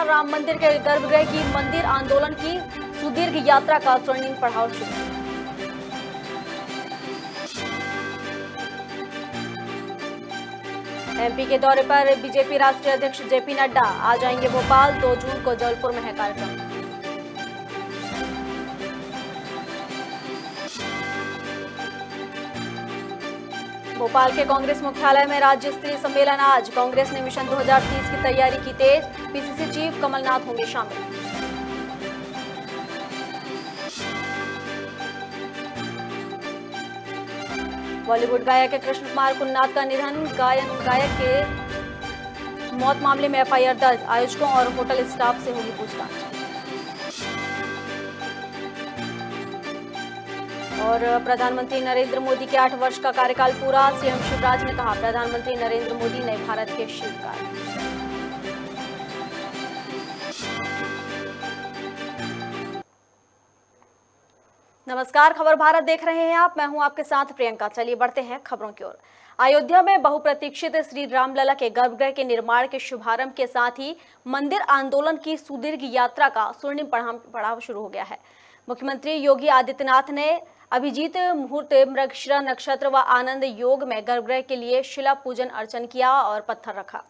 भगवान राम मंदिर के गर्भगृह की मंदिर आंदोलन की सुदीर्घ यात्रा का स्वर्णिम पड़ाव शुरू। एमपी के दौरे पर बीजेपी राष्ट्रीय अध्यक्ष जेपी नड्डा आ जाएंगे भोपाल। 2 जून को जबलपुर में है कार्यक्रम। भोपाल के कांग्रेस मुख्यालय में राज्य स्तरीय सम्मेलन आज। कांग्रेस ने मिशन 2030 की तैयारी की तेज। पीसीसी चीफ कमलनाथ होंगे शामिल। बॉलीवुड गायक कृष्ण कुमार कुन्नाथ का निधन। गायक के मौत मामले में एफआईआर दर्ज। आयोजकों और होटल स्टाफ से होगी पूछताछ। और प्रधानमंत्री नरेंद्र मोदी के 8 वर्ष का कार्यकाल पूरा। सीएम शिवराज ने कहा, प्रधानमंत्री नरेंद्र मोदी नए भारत के शिल्पकार। नमस्कार, खबर भारत देख रहे हैं आप। मैं हूं आपके साथ प्रियंका। चलिए बढ़ते हैं खबरों की ओर। अयोध्या में बहुप्रतीक्षित श्री रामलला के गर्भगृह के निर्माण के शुभारंभ के साथ ही मंदिर आंदोलन की सुदीर्घ यात्रा का स्वर्णिम पड़ाव शुरू हो गया है। मुख्यमंत्री योगी आदित्यनाथ ने अभिजीत मुहूर्त मृगशिरा नक्षत्र व आनंद योग में गर्भगृह के लिए शिला पूजन अर्चन किया और पत्थर रखा।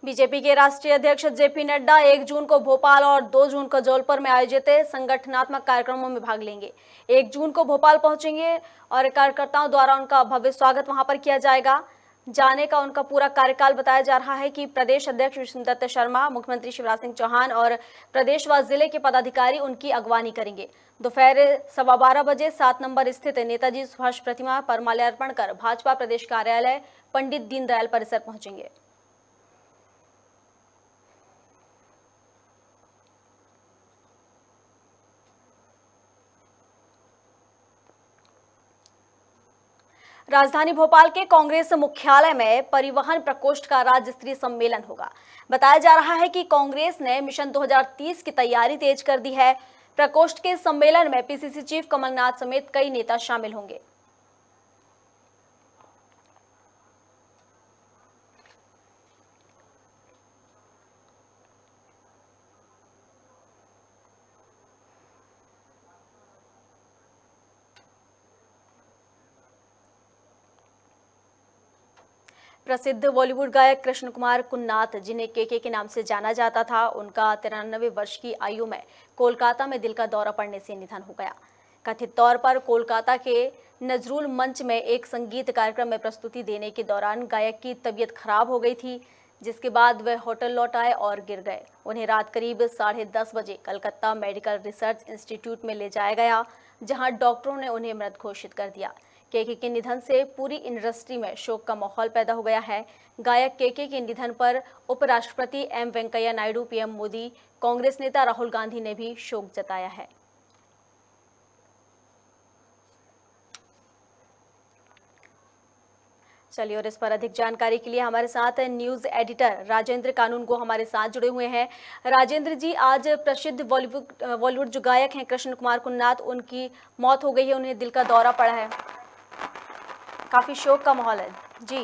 बीजेपी के राष्ट्रीय अध्यक्ष जेपी नड्डा 1 जून को भोपाल और 2 जून को जबलपुर में आयोजित संगठनात्मक कार्यक्रमों में भाग लेंगे। 1 जून को भोपाल पहुंचेंगे और कार्यकर्ताओं द्वारा उनका भव्य स्वागत वहां पर किया जाएगा। जाने का उनका पूरा कार्यकाल बताया जा रहा है कि प्रदेश अध्यक्ष विष्णुदत्त शर्मा, मुख्यमंत्री शिवराज सिंह चौहान और प्रदेश व जिले के पदाधिकारी उनकी अगवानी करेंगे। दोपहर 12:15 बजे 7 नंबर स्थित नेताजी सुभाष प्रतिमा पर माल्यार्पण कर भाजपा प्रदेश कार्यालय पंडित दीनदयाल परिसर पहुंचेंगे। राजधानी भोपाल के कांग्रेस मुख्यालय में परिवहन प्रकोष्ठ का राज्य स्तरीय सम्मेलन होगा। बताया जा रहा है कि कांग्रेस ने मिशन 2030 की तैयारी तेज कर दी है। प्रकोष्ठ के सम्मेलन में पीसीसी चीफ कमलनाथ समेत कई नेता शामिल होंगे। प्रसिद्ध बॉलीवुड गायक कृष्ण कुमार कुन्नाथ, जिन्हें केके के नाम से जाना जाता था, उनका 93 वर्ष की आयु में कोलकाता में दिल का दौरा पड़ने से निधन हो गया। कथित तौर पर कोलकाता के नजरुल मंच में एक संगीत कार्यक्रम में प्रस्तुति देने के दौरान गायक की तबीयत खराब हो गई थी, जिसके बाद वह होटल लौट आए और गिर गए। उन्हें रात करीब 10:30 बजे कलकत्ता मेडिकल रिसर्च इंस्टीट्यूट में ले जाया गया, जहां डॉक्टरों ने उन्हें मृत घोषित कर दिया। केके के निधन से पूरी इंडस्ट्री में शोक का माहौल पैदा हो गया है। गायक केके के निधन पर उपराष्ट्रपति एम वेंकैया नायडू, पीएम मोदी, कांग्रेस नेता राहुल गांधी ने भी शोक जताया है। चलिए, और इस पर अधिक जानकारी के लिए हमारे साथ न्यूज एडिटर राजेंद्र कानूनगो हमारे साथ जुड़े हुए हैं। राजेंद्र जी, आज प्रसिद्ध बॉलीवुड जो गायक हैं कृष्ण कुमार कुन्नाथ, उनकी मौत हो गई है, उन्हें दिल का दौरा पड़ा है, काफी शोक का माहौल है जी।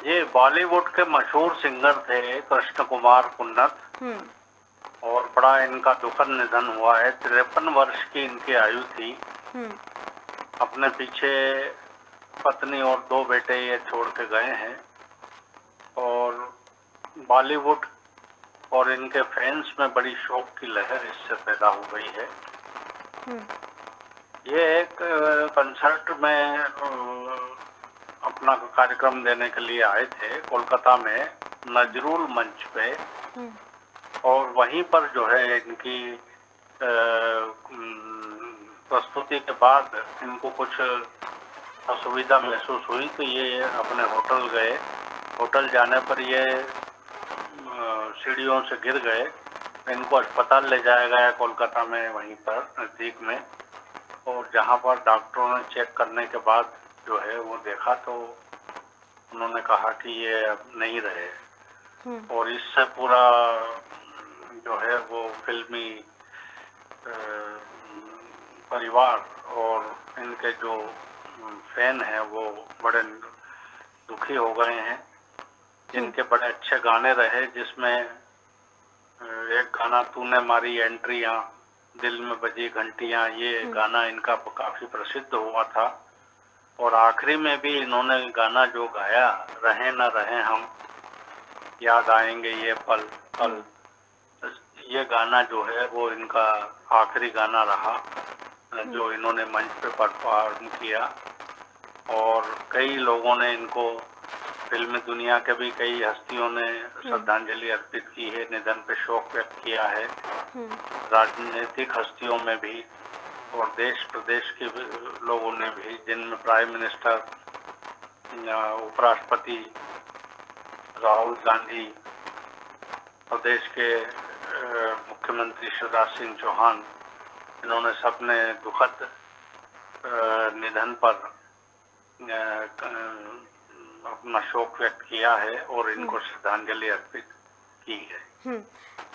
ये बॉलीवुड के मशहूर सिंगर थे कृष्ण कुमार कुन्नाथ, और बड़ा इनका दुखद निधन हुआ है। 53 वर्ष की इनकी आयु थी। अपने पीछे पत्नी और 2 बेटे ये छोड़ के गए हैं, और बॉलीवुड और इनके फैंस में बड़ी शोक की लहर इससे पैदा हो गई है। ये एक कंसर्ट में अपना कार्यक्रम देने के लिए आए थे कोलकाता में नजरुल मंच पे, और वहीं पर जो है इनकी प्रस्तुति के बाद इनको कुछ असुविधा महसूस हुई, तो ये अपने होटल गए। होटल जाने पर ये सीढ़ियों से गिर गए। इनको अस्पताल ले जाया गया कोलकाता में, वहीं पर नज़दीक में, और जहां पर डॉक्टरों ने चेक करने के बाद जो है वो देखा तो उन्होंने कहा कि ये अब नहीं रहे, और इससे पूरा जो है वो फिल्मी परिवार और इनके जो फैन हैं वो बड़े दुखी हो गए हैं। जिनके बड़े अच्छे गाने रहे, जिसमें एक गाना तूने मारी एंट्रियां, दिल में बजी घंटियां, ये गाना इनका काफी प्रसिद्ध हुआ था। और आखिरी में भी इन्होंने गाना जो गाया, रहे न रहे हम, याद आएंगे ये पल पल, ये गाना जो है वो इनका आखिरी गाना रहा जो इन्होंने मंच पे परफॉर्म किया। और कई लोगों ने इनको, फिल्मी दुनिया के भी कई हस्तियों ने श्रद्धांजलि अर्पित की है, निधन पे शोक व्यक्त किया है। राजनीतिक हस्तियों में भी और देश प्रदेश के लोगों ने भी, जिनमें प्राइम मिनिस्टर, उपराष्ट्रपति राहुल गांधी, प्रदेश के मुख्यमंत्री शिवराज सिंह चौहान, इन्होंने सबने दुखद निधन पर अपना शोक व्यक्त किया है और इनको श्रद्धांजलि अर्पित की है।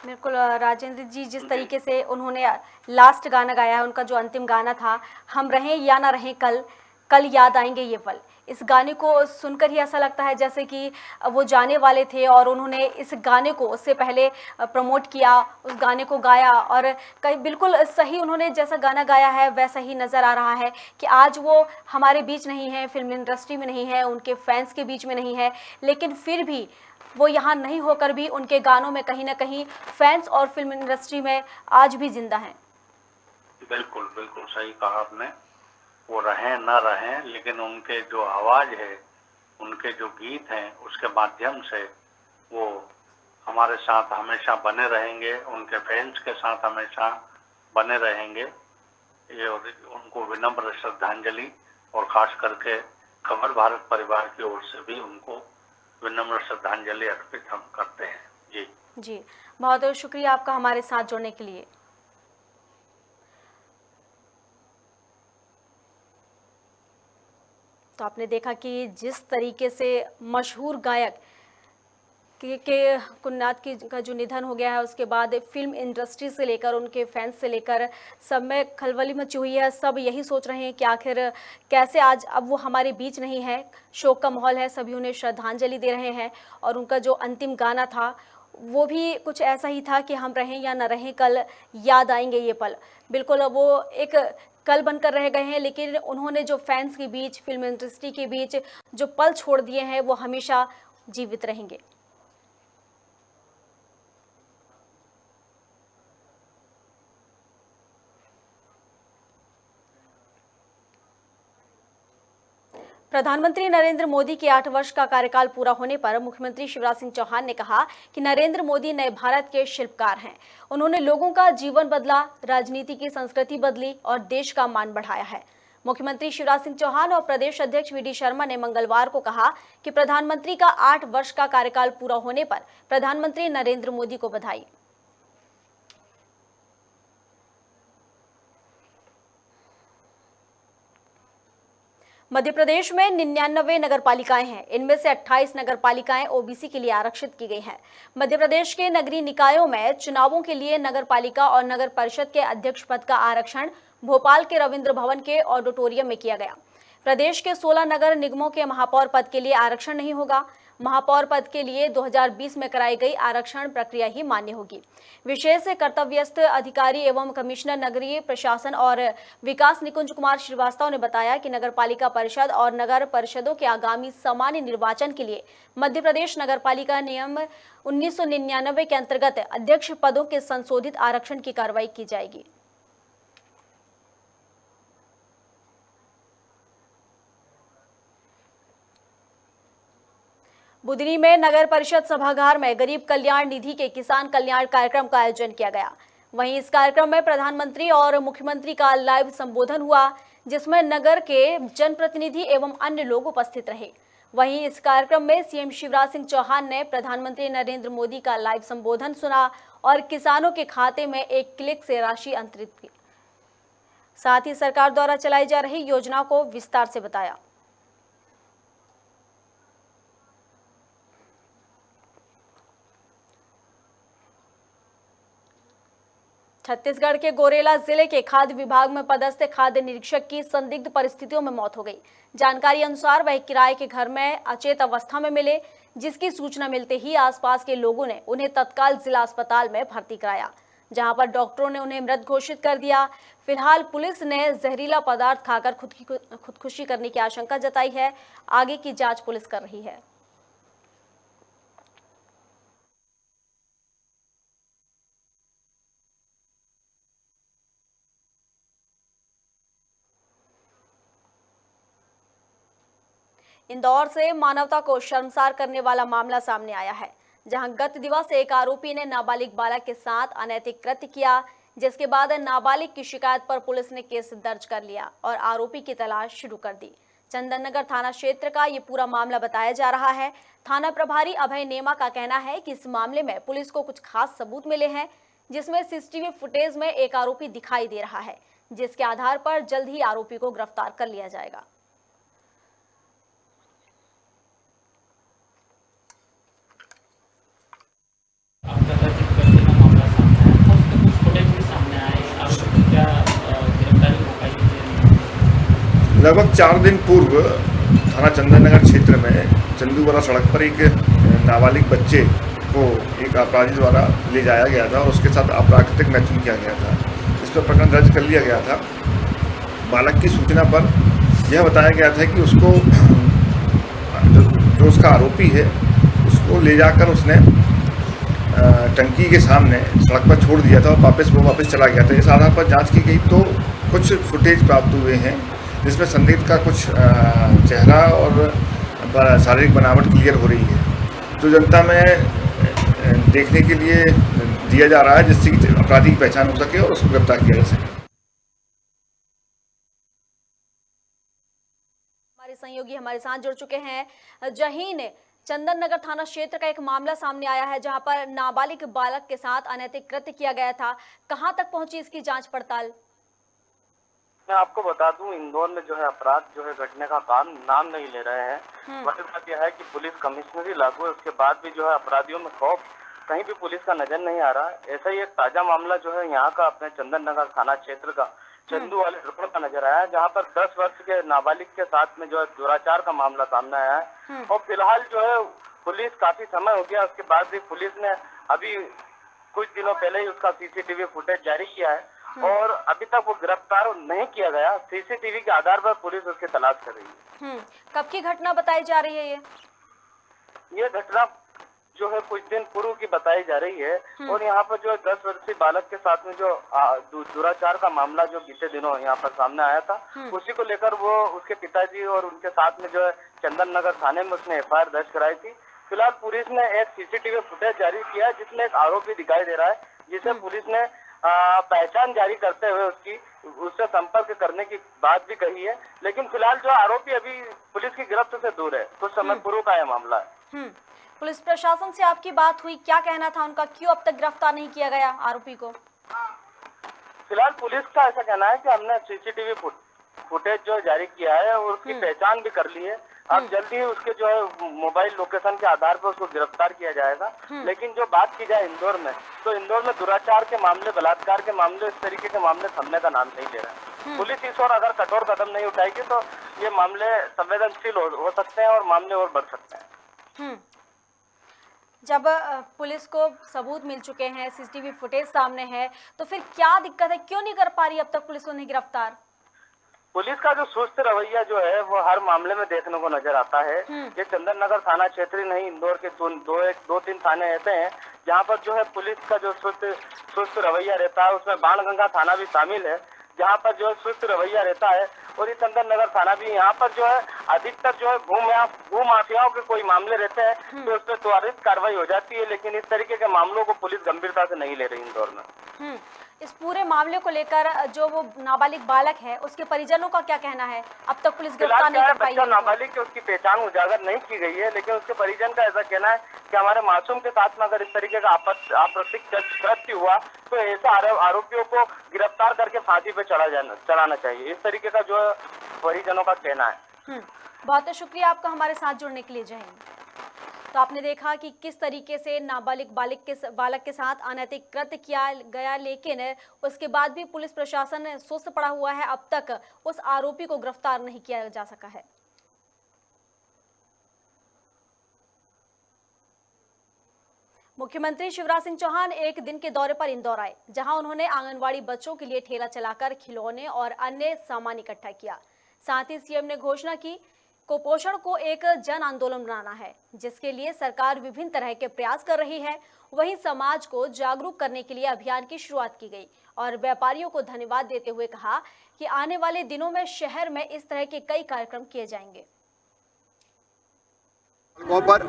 बिल्कुल राजेंद्र जी, जिस तरीके से उन्होंने लास्ट गाना गाया है, उनका जो अंतिम गाना था, हम रहें या ना रहें कल, कल याद आएंगे ये पल, इस गाने को सुनकर ही ऐसा लगता है जैसे कि वो जाने वाले थे और उन्होंने इस गाने को उससे पहले प्रमोट किया, उस गाने को गाया, और कहीं बिल्कुल सही उन्होंने जैसा गाना गाया है वैसा ही नज़र आ रहा है कि आज वो हमारे बीच नहीं है, फिल्म इंडस्ट्री में नहीं है, उनके फैंस के बीच में नहीं है, लेकिन फिर भी वो यहाँ नहीं होकर भी उनके गानों में कहीं ना कहीं फैंस और फिल्म इंडस्ट्री में आज भी जिंदा हैं। बिल्कुल बिल्कुल सही कहा आपने। वो रहें ना रहें, लेकिन उनके जो आवाज़ है, उनके जो गीत हैं, उसके माध्यम से वो हमारे साथ हमेशा बने रहेंगे, उनके फैंस के साथ हमेशा बने रहेंगे। ये उनको विनम्र श्रद्धांजलि, और ख़ास करके खबर भारत परिवार की ओर से भी उनको विनम्र श्रद्धांजलि अर्पित हम करते हैं। जी बहुत बहुत शुक्रिया आपका हमारे साथ जुड़ने के लिए। तो आपने देखा कि जिस तरीके से मशहूर गायक के कुन्नाथ का जो निधन हो गया है, उसके बाद फिल्म इंडस्ट्री से लेकर उनके फैंस से लेकर सब में खलबली मची हुई है। सब यही सोच रहे हैं कि आखिर कैसे आज अब वो हमारे बीच नहीं है, शोक का माहौल है, सभी उन्हें श्रद्धांजलि दे रहे हैं। और उनका जो अंतिम गाना था वो भी कुछ ऐसा ही था कि हम रहें या ना रहें कल, याद आएंगे ये पल। बिल्कुल वो एक कल बनकर रह गए हैं, लेकिन उन्होंने जो फैंस के बीच, फिल्म इंडस्ट्री के बीच जो पल छोड़ दिए हैं वो हमेशा जीवित रहेंगे। प्रधानमंत्री नरेंद्र मोदी के 8 वर्ष का कार्यकाल पूरा होने पर मुख्यमंत्री शिवराज सिंह चौहान ने कहा कि नरेंद्र मोदी नए भारत के शिल्पकार हैं। उन्होंने लोगों का जीवन बदला, राजनीति की संस्कृति बदली और देश का मान बढ़ाया है। मुख्यमंत्री शिवराज सिंह चौहान और प्रदेश अध्यक्ष वी.डी. शर्मा ने मंगलवार को कहा कि प्रधानमंत्री का 8 वर्ष का कार्यकाल पूरा होने पर प्रधानमंत्री नरेंद्र मोदी को बधाई। मध्य प्रदेश में 99 नगरपालिकाएं हैं। इनमें से 28 नगरपालिकाएं ओबीसी के लिए आरक्षित की गई हैं। मध्य प्रदेश के नगरीय निकायों में चुनावों के लिए नगरपालिका और नगर परिषद के अध्यक्ष पद का आरक्षण भोपाल के रविंद्र भवन के ऑडिटोरियम में किया गया। प्रदेश के 16 नगर निगमों के महापौर पद के लिए आरक्षण नहीं होगा। महापौर पद के लिए 2020 में कराई गई आरक्षण प्रक्रिया ही मान्य होगी। विशेष कर्तव्यस्थ अधिकारी एवं कमिश्नर नगरीय प्रशासन और विकास निकुंज कुमार श्रीवास्तव ने बताया कि नगरपालिका परिषद और नगर परिषदों के आगामी सामान्य निर्वाचन के लिए मध्य प्रदेश नगरपालिका नियम 1999 के अंतर्गत अध्यक्ष पदों के संशोधित आरक्षण की कार्रवाई की जाएगी। बुधनी में नगर परिषद सभागार में गरीब कल्याण निधि के किसान कल्याण कार्यक्रम का आयोजन किया गया। वहीं इस कार्यक्रम में प्रधानमंत्री और मुख्यमंत्री का लाइव संबोधन हुआ, जिसमें नगर के जनप्रतिनिधि एवं अन्य लोग उपस्थित रहे। वहीं इस कार्यक्रम में सीएम शिवराज सिंह चौहान ने प्रधानमंत्री नरेंद्र मोदी का लाइव संबोधन सुना और किसानों के खाते में एक क्लिक से राशि अंतरित की। साथ ही सरकार द्वारा चलाई जा रही योजनाओं को विस्तार से बताया। छत्तीसगढ़ के गोरेला जिले के खाद्य विभाग में पदस्थ खाद्य निरीक्षक की संदिग्ध परिस्थितियों में मौत हो गई। जानकारी अनुसार वह किराए के घर में अचेत अवस्था में मिले, जिसकी सूचना मिलते ही आसपास के लोगों ने उन्हें तत्काल जिला अस्पताल में भर्ती कराया, जहां पर डॉक्टरों ने उन्हें मृत घोषित कर दिया। फिलहाल पुलिस ने जहरीला पदार्थ खाकर खुदकुशी करने की आशंका जताई है। आगे की जांच पुलिस कर रही है। इंदौर से मानवता को शर्मसार करने वाला मामला सामने आया है, जहां गत दिवस एक आरोपी ने नाबालिग बालक के साथ अनैतिक कृत्य किया, जिसके बाद नाबालिग की शिकायत पर पुलिस ने केस दर्ज कर लिया और आरोपी की तलाश शुरू कर दी। चंदन नगर थाना क्षेत्र का ये पूरा मामला बताया जा रहा है। थाना प्रभारी अभय नेमा का कहना है कि इस मामले में पुलिस को कुछ खास सबूत मिले हैं, जिसमें सीसीटीवी फुटेज में एक आरोपी दिखाई दे रहा है, जिसके आधार पर जल्द ही आरोपी को गिरफ्तार कर लिया जाएगा। आपका कथित कृत्य का मामला सामने आया था, उसके कुछ फुटेज भी सामने आए। आपको क्या गिरफ्तारी हो पाई? लगभग 4 दिन पूर्व थाना चंदन नगर क्षेत्र में चंदूवाला सड़क पर एक नाबालिग बच्चे को एक अपराधी द्वारा ले जाया गया था और उसके साथ अप्राकृतिक मैथुन किया गया था। इस पर प्रकरण दर्ज कर लिया गया था। बालक की सूचना पर यह बताया गया था कि उसको जो उसका आरोपी है उसको ले जाकर उसने टंकी के सामने सड़क पर छोड़ दिया था और वो वापस चला गया था। इस आधार पर जांच की गई तो कुछ फुटेज प्राप्त हुए हैं, जिसमें संदिग्ध का कुछ चेहरा और शारीरिक बनावट क्लियर हो रही है, जो जनता में देखने के लिए दिया जा रहा है, जिससे कि अपराधी की पहचान हो सके और उसको गिरफ्तार किया जा सके। हमारे सहयोगी हमारे साथ जुड़ चुके हैं। जहीन, चंदन नगर थाना क्षेत्र का एक मामला सामने आया है, जहां पर नाबालिग बालक के साथ अनैतिक कृत्य किया गया था। कहां तक पहुंची इसकी जांच पड़ताल? मैं आपको बता दूं, इंदौर में जो है अपराध जो है घटने का काम नाम नहीं ले रहे हैं। वही बात यह है कि पुलिस कमिश्नरी लागू है, उसके बाद भी जो है अपराधियों में खौफ कहीं भी पुलिस का नजर नहीं आ रहा। ऐसा ही एक ताजा मामला जो है यहाँ का अपने चंदन नगर थाना क्षेत्र का चंदू वाले रुपड़ का नजर आया, जहाँ पर 10 वर्ष के नाबालिग के साथ में जो है दुराचार का मामला सामने आया है। और फिलहाल जो है पुलिस काफी समय हो गया, उसके बाद भी पुलिस ने अभी कुछ दिनों पहले ही उसका सीसीटीवी फुटेज जारी किया है और अभी तक वो गिरफ्तार नहीं किया गया। सीसीटीवी के आधार पर पुलिस उसकी तलाश कर रही है। कब की घटना बताई जा रही है? ये घटना जो है कुछ दिन पूर्व की बताई जा रही है और यहाँ पर जो है 10 वर्षीय बालक के साथ में जो दुराचार का मामला जो बीते दिनों यहाँ पर सामने आया था, उसी को लेकर वो उसके पिताजी और उनके साथ में जो है चंदन नगर थाने में उसने FIR दर्ज कराई थी। फिलहाल पुलिस ने एक सीसीटीवी फुटेज जारी किया है, जिसमें एक आरोपी दिखाई दे रहा है, जिसे पुलिस ने पहचान जारी करते हुए उससे संपर्क करने की बात भी कही है। लेकिन फिलहाल जो आरोपी अभी पुलिस की गिरफ्त से दूर है। कुछ समय पूर्व का यह मामला है। पुलिस प्रशासन से आपकी बात हुई, क्या कहना था उनका? क्यों अब तक गिरफ्तार नहीं किया गया आरोपी को? फिलहाल पुलिस का ऐसा कहना है कि हमने सीसीटीवी फुटेज जो जारी किया है और उसकी पहचान भी कर ली है। अब जल्दी ही उसके जो है मोबाइल लोकेशन के आधार पर उसको गिरफ्तार किया जाएगा। लेकिन जो बात की जाए इंदौर में, तो इंदौर में दुराचार के मामले, बलात्कार के मामले, इस तरीके के मामले थमने का नाम नहीं ले रहा है। पुलिस इस ओर अगर कठोर कदम नहीं उठाएगी तो ये मामले संवेदनशील हो सकते हैं और मामले और बढ़ सकते हैं। जब पुलिस को सबूत मिल चुके हैं, सीसीटीवी फुटेज सामने है, तो फिर क्या दिक्कत है? क्यों नहीं कर पा रही अब तक पुलिस उन्हें गिरफ्तार? पुलिस का जो सुस्त रवैया जो है वो हर मामले में देखने को नजर आता है। ये चंदन नगर थाना क्षेत्र नहीं, इंदौर के 2-3 थाने ऐसे हैं जहाँ पर जो है पुलिस का जो सुस्त रवैया रहता है। उसमें बाणगंगा थाना भी शामिल है, जहाँ पर जो है सुस्त रवैया रहता है। और ये चंदन नगर थाना भी, यहाँ पर जो है अधिकतर जो है भू माफियाओं के कोई मामले रहते हैं तो उस पर त्वरित कार्रवाई हो जाती है। लेकिन इस तरीके के मामलों को पुलिस गंभीरता से नहीं ले रही इंदौर में। इस पूरे मामले को लेकर जो वो नाबालिग बालक है, उसके परिजनों का क्या कहना है? अब तक पुलिस गिरफ्तार नहीं कर पाई है। नाबालिग की उसकी पहचान उजागर नहीं की गई है, लेकिन उसके परिजन का ऐसा कहना है कि हमारे मासूम के साथ में अगर इस तरीके का आपराधिक कृत्य हुआ तो ऐसे आरोपियों को गिरफ्तार करके फांसी पे चढ़ाना चाहिए। इस तरीके का जो परिजनों का कहना है। बहुत शुक्रिया आपका हमारे साथ जुड़ने के लिए। जय हिंद। तो आपने देखा कि किस तरीके से नाबालिग बालक के साथ अनैतिक कृत्य किया गया, लेकिन उसके बाद भी पुलिस प्रशासन सुस्त पड़ा हुआ है। अब तक उस आरोपी को गिरफ्तार नहीं किया जा सका है। मुख्यमंत्री शिवराज सिंह चौहान एक दिन के दौरे पर इंदौर आए, जहां उन्होंने आंगनवाड़ी बच्चों के लिए ठेला चलाकर खिलौने और अन्य सामान इकट्ठा किया। साथ ही सीएम ने घोषणा की कुपोषण को एक जन आंदोलन बनाना है, जिसके लिए सरकार विभिन्न तरह के प्रयास कर रही है। वहीं समाज को जागरूक करने के लिए अभियान की शुरुआत की गई और व्यापारियों को धन्यवाद देते हुए कहा कि आने वाले दिनों में शहर में इस तरह के कई कार्यक्रम किए जाएंगे। पर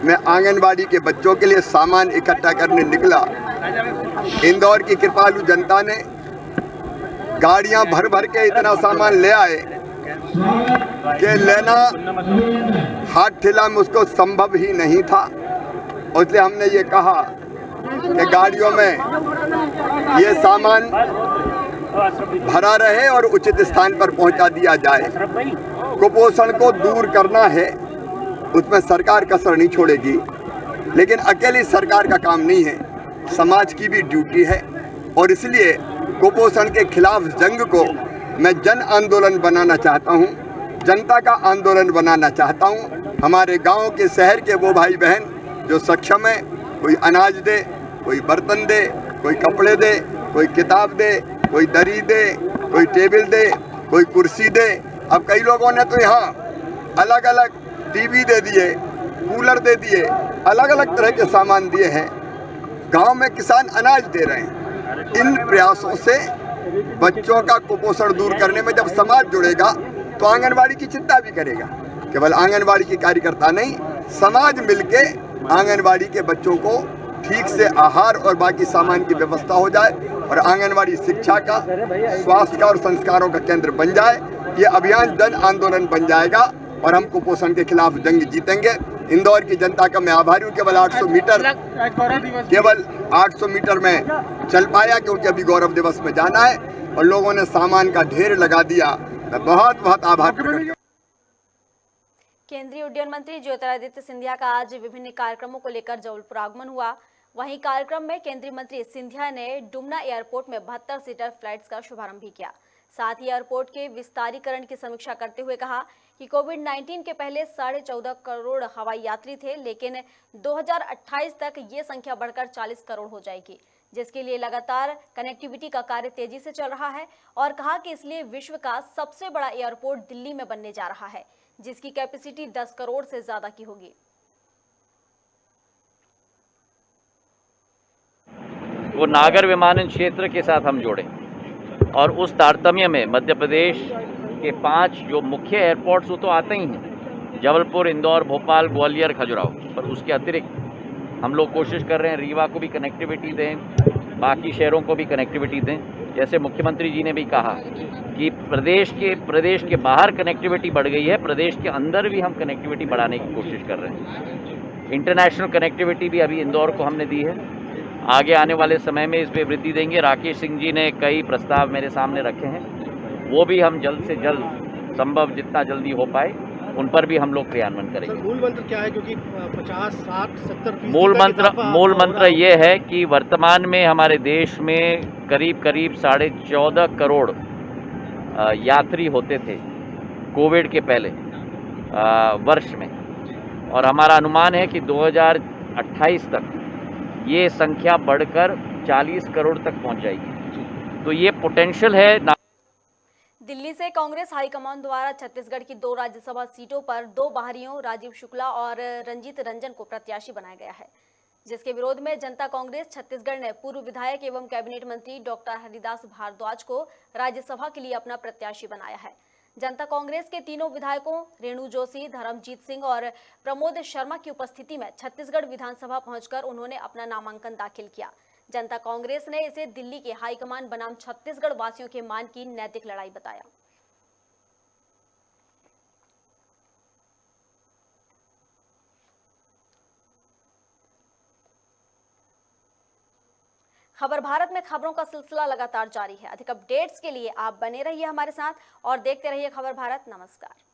मैं आंगनबाड़ी के बच्चों के लिए सामान इकट्ठा करने निकला। इंदौर की कृपालु जनता ने गाड़ियां भर भर के इतना सामान ले आए कि लेना हाथ ठेला में उसको संभव ही नहीं था। इसलिए हमने ये कहा कि गाड़ियों में ये सामान भरा रहे और उचित स्थान पर पहुंचा दिया जाए। कुपोषण को दूर करना है, उसमें सरकार कसर नहीं छोड़ेगी, लेकिन अकेली सरकार का काम नहीं है, समाज की भी ड्यूटी है। और इसलिए कुपोषण के खिलाफ जंग को मैं जन आंदोलन बनाना चाहता हूं, जनता का आंदोलन बनाना चाहता हूं। हमारे गांव के शहर के वो भाई बहन जो सक्षम है, कोई अनाज दे, कोई बर्तन दे, कोई कपड़े दे, कोई किताब दे, कोई दरी दे, कोई टेबल दे, कोई कुर्सी दे। अब कई लोगों ने तो यहाँ अलग अलग टीवी दे दिए, कूलर दे दिए, अलग अलग तरह के सामान दिए हैं। गांव में किसान अनाज दे रहे हैं। इन प्रयासों से बच्चों का कुपोषण दूर करने में जब समाज जुड़ेगा तो आंगनबाड़ी की चिंता भी करेगा। केवल आंगनबाड़ी की कार्यकर्ता नहीं, समाज मिलके आंगनबाड़ी के बच्चों को ठीक से आहार और बाकी सामान की व्यवस्था हो जाए और आंगनबाड़ी शिक्षा का, स्वास्थ्य का और संस्कारों का केंद्र बन जाए। ये अभियान जन आंदोलन बन जाएगा और हम कुपोषण के खिलाफ जंग जीतेंगे। इंदौर की जनता का मैं आभारी हूँ। केवल 800 मीटर में चल पाया क्योंकि अभी गौरव दिवस में जाना है और लोगों ने सामान का ढेर लगा दिया। मैं बहुत बहुत आभार प्रकट करता हूं। केंद्रीय उड्डयन मंत्री ज्योतिरादित्य सिंधिया का आज विभिन्न कार्यक्रमों को लेकर जबलपुर आगमन हुआ। वहीं कार्यक्रम में केंद्रीय मंत्री सिंधिया ने डुमना एयरपोर्ट में 72 सीटर फ्लाइट्स का शुभारंभ भी किया। साथ ही एयरपोर्ट के विस्तारीकरण की समीक्षा करते हुए कहा कि कोविड-19 के पहले 14.5 करोड़ हवाई यात्री थे, लेकिन 2028 तक ये संख्या बढ़कर 40 करोड़ हो जाएगी, जिसके लिए लगातार कनेक्टिविटी का कार्य तेजी से चल रहा है। और कहा कि इसलिए विश्व का सबसे बड़ा एयरपोर्ट दिल्ली में बनने जा रहा है, जिसकी कैपेसिटी 10 करोड़ से ज्यादा की होगी। वो नागर विमानन क्षेत्र के साथ हम जोड़ें और उस तारतम्य में मध्य प्रदेश के 5 जो मुख्य एयरपोर्ट्स वो तो आते ही हैं, जबलपुर, इंदौर, भोपाल, ग्वालियर, खजुराहो, पर उसके अतिरिक्त हम लोग कोशिश कर रहे हैं रीवा को भी कनेक्टिविटी दें, बाकी शहरों को भी कनेक्टिविटी दें। जैसे मुख्यमंत्री जी ने भी कहा कि प्रदेश के बाहर कनेक्टिविटी बढ़ गई है, प्रदेश के अंदर भी हम कनेक्टिविटी बढ़ाने की कोशिश कर रहे हैं। इंटरनेशनल कनेक्टिविटी भी अभी इंदौर को हमने दी है, आगे आने वाले समय में इस पर वृद्धि देंगे। राकेश सिंह जी ने कई प्रस्ताव मेरे सामने रखे हैं, वो भी हम जल्द से जल्द संभव जितना जल्दी हो पाए उन पर भी हम लोग क्रियान्वयन करेंगे। मूल मंत्र क्या है? क्योंकि 50, 60, 70 मूल मंत्र ये है कि वर्तमान में हमारे देश में करीब 14.5 करोड़ यात्री होते थे कोविड के पहले वर्ष में, और हमारा अनुमान है कि 2028 तक ये संख्या बढ़कर 40 करोड़ तक पहुंच जाएगी। तो ये पोटेंशियल है। दिल्ली से कांग्रेस हाईकमान द्वारा छत्तीसगढ़ की 2 राज्यसभा सीटों पर 2 बाहरियों राजीव शुक्ला और रंजीत रंजन को प्रत्याशी बनाया गया है, जिसके विरोध में जनता कांग्रेस छत्तीसगढ़ ने पूर्व विधायक एवं कैबिनेट मंत्री डॉक्टर हरिदास भारद्वाज को राज्यसभा के लिए अपना प्रत्याशी बनाया है। जनता कांग्रेस के तीनों विधायकों रेणु जोशी, धर्मजीत सिंह और प्रमोद शर्मा की उपस्थिति में छत्तीसगढ़ विधानसभा पहुंचकर उन्होंने अपना नामांकन दाखिल किया। जनता कांग्रेस ने इसे दिल्ली के हाईकमान बनाम छत्तीसगढ़ वासियों के मान की नैतिक लड़ाई बताया। खबर भारत में खबरों का सिलसिला लगातार जारी है। अधिक अपडेट्स के लिए आप बने रहिए हमारे साथ और देखते रहिए खबर भारत। नमस्कार।